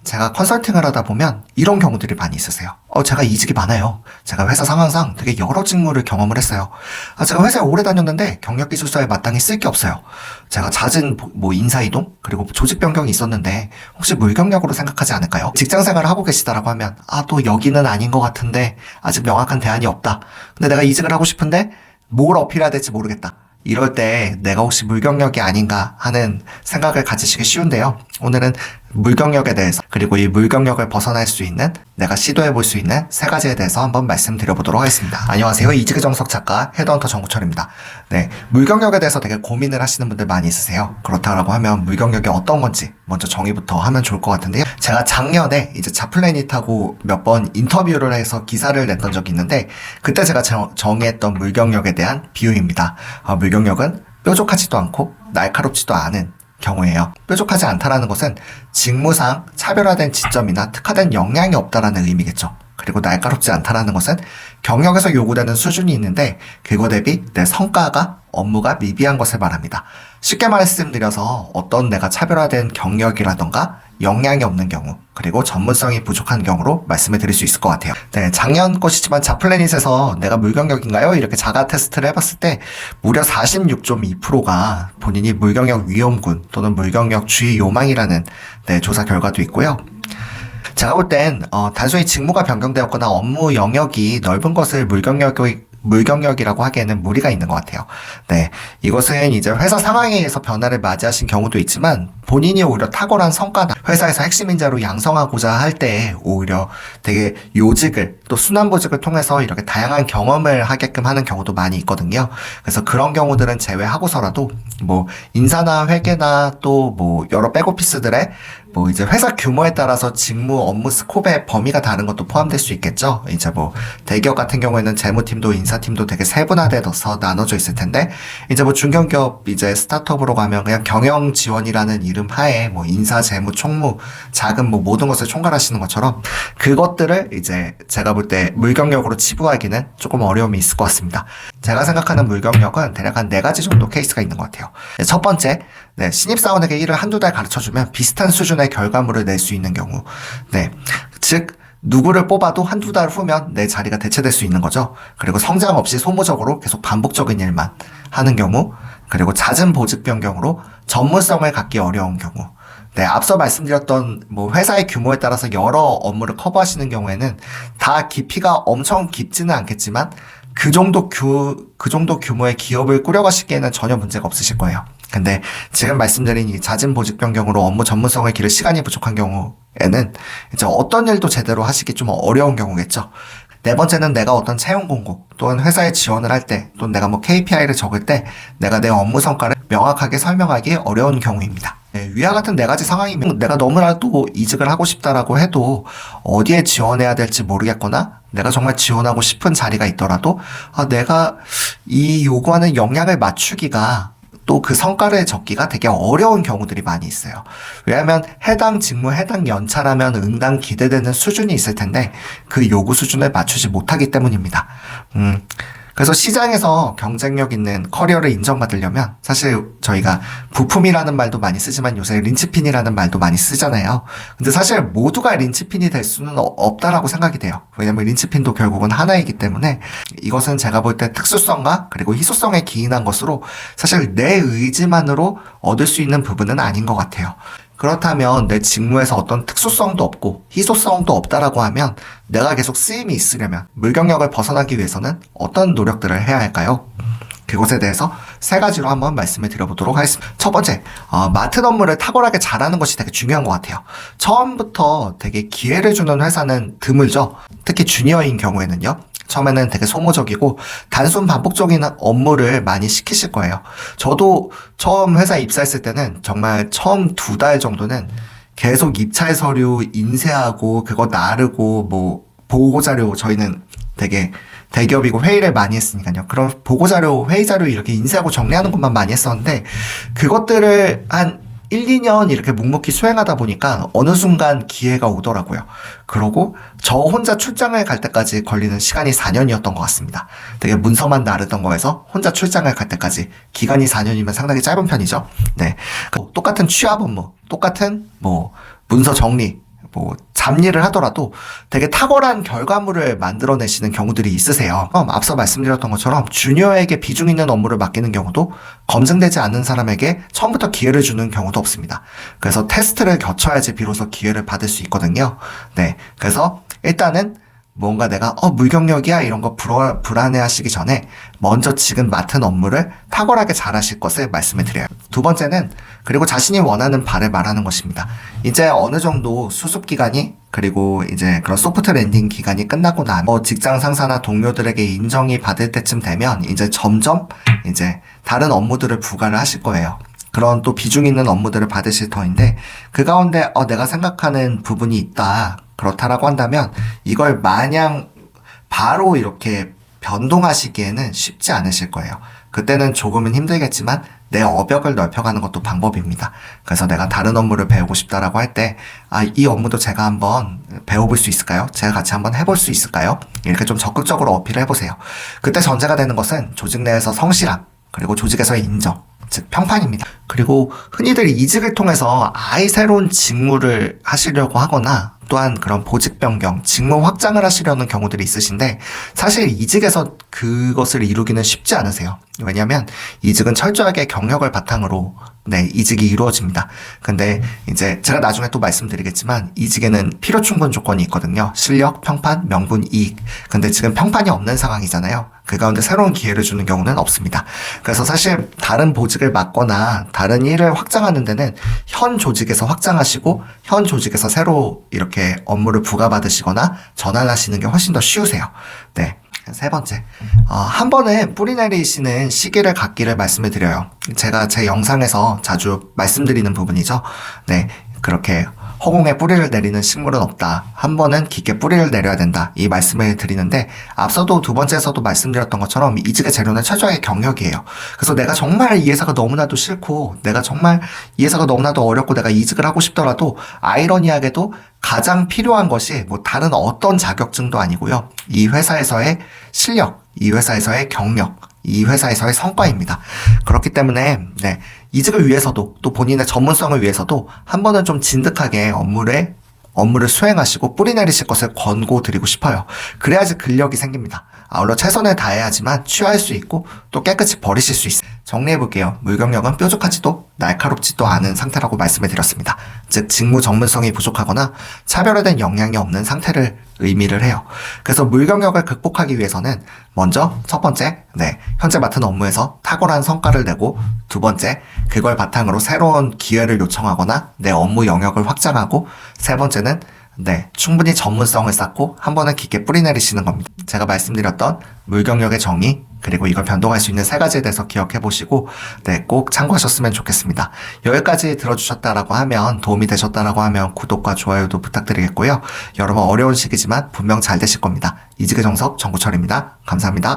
제가 컨설팅을 하다 보면 이런 경우들이 많이 있으세요. 제가 이직이 많아요. 제가 회사 상황상 되게 여러 직무를 경험을 했어요. 제가 회사에 오래 다녔는데 경력 기술서에 마땅히 쓸 게 없어요. 제가 잦은 인사이동 그리고 조직 변경이 있었는데 혹시 물경력으로 생각하지 않을까요? 직장 생활을 하고 계시다라고 하면 또 여기는 아닌 것 같은데 아직 명확한 대안이 없다. 근데 내가 이직을 하고 싶은데 뭘 어필해야 될지 모르겠다. 이럴 때 내가 혹시 물경력이 아닌가 하는 생각을 가지시기 쉬운데요. 오늘은 물경력에 대해서 그리고 이 물경력을 벗어날 수 있는 내가 시도해 볼 수 있는 세 가지에 대해서 한번 말씀드려보도록 하겠습니다. 안녕하세요. 이직의 정석 작가 헤드헌터 정구철입니다. 네, 물경력에 대해서 되게 고민을 하시는 분들 많이 있으세요. 그렇다고 하면 물경력이 어떤 건지 먼저 정의부터 하면 좋을 것 같은데요. 제가 작년에 이제 자플래닛하고 몇 번 인터뷰를 해서 기사를 냈던 적이 있는데 그때 제가 정의했던 물경력에 대한 비유입니다. 물경력은 뾰족하지도 않고 날카롭지도 않은 경우예요. 뾰족하지 않다라는 것은 직무상 차별화된 지점이나 특화된 역량이 없다라는 의미겠죠. 그리고 날카롭지 않다라는 것은 경력에서 요구되는 수준이 있는데 그거 대비 내 성과가 업무가 미비한 것을 말합니다. 쉽게 말씀드려서 어떤 내가 차별화된 경력이라던가 역량이 없는 경우 그리고 전문성이 부족한 경우로 말씀을 드릴 수 있을 것 같아요. 네, 작년 것이지만 자플래닛에서 내가 물경력인가요? 이렇게 자가 테스트를 해봤을 때 무려 46.2%가 본인이 물경력 위험군 또는 물경력 주의 요망이라는 조사 결과도 있고요. 제가 볼 땐 단순히 직무가 변경되었거나 업무 영역이 넓은 것을 물경력이라고 하기에는 무리가 있는 것 같아요. 네, 이것은 이제 회사 상황에 의해서 변화를 맞이하신 경우도 있지만 본인이 오히려 탁월한 성과나 회사에서 핵심 인재로 양성하고자 할 때 오히려 되게 요직을 또 순환보직을 통해서 이렇게 다양한 경험을 하게끔 하는 경우도 많이 있거든요. 그래서 그런 경우들은 제외하고서라도 인사나 회계나 또 여러 백오피스들의 이제 회사 규모에 따라서 직무 업무 스코프의 범위가 다른 것도 포함될 수 있겠죠. 이제 대기업 같은 경우에는 재무팀도 인사팀도 되게 세분화돼서 나눠져 있을 텐데 이제 중견기업 이제 스타트업으로 가면 그냥 경영 지원이라는 이름 하에 인사, 재무, 총무, 자금 모든 것을 총괄하시는 것처럼 그것들을 이제 제가 볼 때 물경력으로 치부하기는 조금 어려움이 있을 것 같습니다. 제가 생각하는 물경력은 대략 한 4가지 정도 케이스가 있는 것 같아요. 첫 번째, 신입사원에게 일을 한두 달 가르쳐주면 비슷한 수준의 결과물을 낼 수 있는 경우. 즉, 누구를 뽑아도 한두 달 후면 내 자리가 대체될 수 있는 거죠. 그리고 성장 없이 소모적으로 계속 반복적인 일만 하는 경우. 그리고 잦은 보직 변경으로 전문성을 갖기 어려운 경우. 앞서 말씀드렸던 회사의 규모에 따라서 여러 업무를 커버하시는 경우에는 다 깊이가 엄청 깊지는 않겠지만 그 정도 규모의 기업을 꾸려가시기에는 전혀 문제가 없으실 거예요. 근데 지금 말씀드린 이 잦은 보직 변경으로 업무 전문성을 기를 시간이 부족한 경우에는 이제 어떤 일도 제대로 하시기 좀 어려운 경우겠죠. 네 번째는 내가 어떤 채용 공고 또는 회사에 지원을 할 때 또는 내가 KPI를 적을 때 내가 내 업무 성과를 명확하게 설명하기 어려운 경우입니다. 위와 같은 4가지 상황이면 내가 너무나도 이직을 하고 싶다라고 해도 어디에 지원해야 될지 모르겠거나 내가 정말 지원하고 싶은 자리가 있더라도 내가 이 요구하는 역량을 맞추기가 또 그 성과를 적기가 되게 어려운 경우들이 많이 있어요. 왜냐하면 해당 직무, 해당 연차라면 응당 기대되는 수준이 있을 텐데 그 요구 수준을 맞추지 못하기 때문입니다. 그래서 시장에서 경쟁력 있는 커리어를 인정받으려면 사실 저희가 부품이라는 말도 많이 쓰지만 요새 린치핀이라는 말도 많이 쓰잖아요. 근데 사실 모두가 린치핀이 될 수는 없다라고 생각이 돼요. 왜냐면 린치핀도 결국은 하나이기 때문에 이것은 제가 볼 때 특수성과 그리고 희소성에 기인한 것으로 사실 내 의지만으로 얻을 수 있는 부분은 아닌 것 같아요. 그렇다면 내 직무에서 어떤 특수성도 없고 희소성도 없다라고 하면 내가 계속 쓰임이 있으려면 물경력을 벗어나기 위해서는 어떤 노력들을 해야 할까요? 그것에 대해서 3가지로 한번 말씀을 드려보도록 하겠습니다. 첫 번째, 맡은 업무를 탁월하게 잘하는 것이 되게 중요한 것 같아요. 처음부터 되게 기회를 주는 회사는 드물죠. 특히 주니어인 경우에는요. 처음에는 되게 소모적이고 단순 반복적인 업무를 많이 시키실 거예요. 저도 처음 회사에 입사했을 때는 정말 처음 2달 정도는 계속 입찰 서류 인쇄하고 그거 나르고 보고자료 저희는 되게 대기업이고 회의를 많이 했으니까요. 그런 보고자료, 회의자료 이렇게 인쇄하고 정리하는 것만 많이 했었는데 그것들을 한 1, 2년 이렇게 묵묵히 수행하다 보니까 어느 순간 기회가 오더라고요. 그러고 저 혼자 출장을 갈 때까지 걸리는 시간이 4년이었던 것 같습니다. 되게 문서만 나르던 거에서 혼자 출장을 갈 때까지 기간이 4년이면 상당히 짧은 편이죠. 똑같은 취합 업무, 똑같은 문서 정리, 뭐 잡일을 하더라도 되게 탁월한 결과물을 만들어내시는 경우들이 있으세요. 앞서 말씀드렸던 것처럼 주니어에게 비중 있는 업무를 맡기는 경우도 검증되지 않는 사람에게 처음부터 기회를 주는 경우도 없습니다. 그래서 테스트를 거쳐야지 비로소 기회를 받을 수 있거든요. 네, 그래서 일단은 뭔가 내가 물경력이야 이런 거 불안해하시기 전에 먼저 지금 맡은 업무를 탁월하게 잘하실 것을 말씀을 드려요. 두 번째는 그리고 자신이 원하는 바를 말하는 것입니다. 이제 어느 정도 수습 기간이 그리고 이제 그런 소프트 랜딩 기간이 끝나고 나면 직장 상사나 동료들에게 인정이 받을 때쯤 되면 이제 점점 이제 다른 업무들을 부과를 하실 거예요. 그런 또 비중 있는 업무들을 받으실 터인데 그 가운데 내가 생각하는 부분이 있다. 그렇다라고 한다면 이걸 마냥 바로 이렇게 변동하시기에는 쉽지 않으실 거예요. 그때는 조금은 힘들겠지만 내 업역을 넓혀가는 것도 방법입니다. 그래서 내가 다른 업무를 배우고 싶다라고 할 때, 이 업무도 제가 한번 배워볼 수 있을까요? 제가 같이 한번 해볼 수 있을까요? 이렇게 좀 적극적으로 어필을 해보세요. 그때 전제가 되는 것은 조직 내에서 성실함, 그리고 조직에서의 인정, 즉 평판입니다. 그리고 흔히들 이직을 통해서 아예 새로운 직무를 하시려고 하거나 또한 그런 보직 변경, 직무 확장을 하시려는 경우들이 있으신데 사실 이직에서 그것을 이루기는 쉽지 않으세요. 왜냐하면 이직은 철저하게 경력을 바탕으로 이직이 이루어집니다. 근데 이제 제가 나중에 또 말씀드리겠지만 이직에는 필요 충분 조건이 있거든요. 실력, 평판, 명분, 이익. 근데 지금 평판이 없는 상황이잖아요. 그 가운데 새로운 기회를 주는 경우는 없습니다. 그래서 사실 다른 보직을 맡거나 다른 일을 확장하는 데는 현 조직에서 확장하시고 현 조직에서 새로 이렇게 업무를 부과받으시거나 전환하시는 게 훨씬 더 쉬우세요. 네. 세 번째, 한 번에 뿌리 내리시는 시기를 갖기를 말씀을 드려요. 제가 제 영상에서 자주 말씀드리는 부분이죠. 네, 그렇게 허공에 뿌리를 내리는 식물은 없다. 한 번은 깊게 뿌리를 내려야 된다. 이 말씀을 드리는데 앞서도 두 번째에서도 말씀드렸던 것처럼 이직의 재료는 철저하게 경력이에요. 그래서 내가 정말 이 회사가 너무나도 싫고 내가 정말 이 회사가 너무나도 어렵고 내가 이직을 하고 싶더라도 아이러니하게도 가장 필요한 것이 뭐 다른 어떤 자격증도 아니고요. 이 회사에서의 실력, 이 회사에서의 경력, 이 회사에서의 성과입니다. 그렇기 때문에 이직을 위해서도 또 본인의 전문성을 위해서도 한 번은 좀 진득하게 업무를 수행하시고 뿌리 내리실 것을 권고드리고 싶어요. 그래야지 근력이 생깁니다. 아울러 최선을 다해야지만 취할 수 있고 또 깨끗이 버리실 수 있어요. 정리해볼게요. 물경력은 뾰족하지도 날카롭지도 않은 상태라고 말씀을 드렸습니다. 즉 직무 전문성이 부족하거나 차별화된 역량이 없는 상태를 의미를 해요. 그래서 물경력을 극복하기 위해서는 먼저 첫 번째, 현재 맡은 업무에서 탁월한 성과를 내고 두 번째, 그걸 바탕으로 새로운 기회를 요청하거나 내 업무 영역을 확장하고 세 번째는 충분히 전문성을 쌓고 한 번은 깊게 뿌리 내리시는 겁니다. 제가 말씀드렸던 물경력의 정의 그리고 이걸 변동할 수 있는 세 가지에 대해서 기억해 보시고 꼭 참고하셨으면 좋겠습니다. 여기까지 들어주셨다라고 하면 도움이 되셨다라고 하면 구독과 좋아요도 부탁드리겠고요. 여러분 어려운 시기지만 분명 잘 되실 겁니다. 이직의 정석 정구철입니다. 감사합니다.